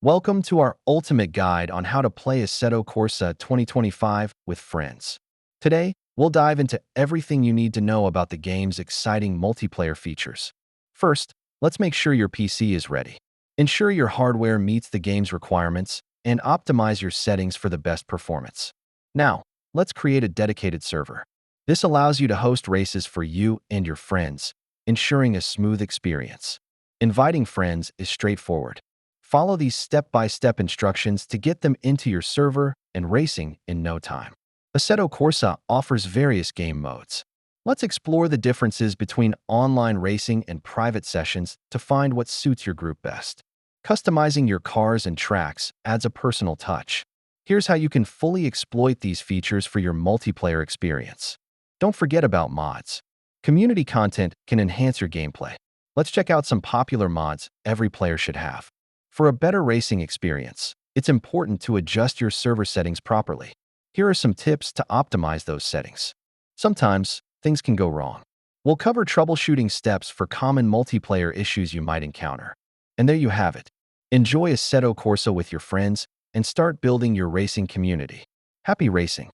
Welcome to our ultimate guide on how to play Assetto Corsa 2025 with friends. Today, we'll dive into everything you need to know about the game's exciting multiplayer features. First, let's make sure your PC is ready. Ensure your hardware meets the game's requirements and optimize your settings for the best performance. Now, let's create a dedicated server. This allows you to host races for you and your friends, ensuring a smooth experience. Inviting friends is straightforward. Follow these step-by-step instructions to get them into your server and racing in no time. Assetto Corsa offers various game modes. Let's explore the differences between online racing and private sessions to find what suits your group best. Customizing your cars and tracks adds a personal touch. Here's how you can fully exploit these features for your multiplayer experience. Don't forget about mods. Community content can enhance your gameplay. Let's check out some popular mods every player should have. For a better racing experience, it's important to adjust your server settings properly. Here are some tips to optimize those settings. Sometimes, things can go wrong. We'll cover troubleshooting steps for common multiplayer issues you might encounter. And there you have it. Enjoy Assetto Corsa with your friends and start building your racing community. Happy racing!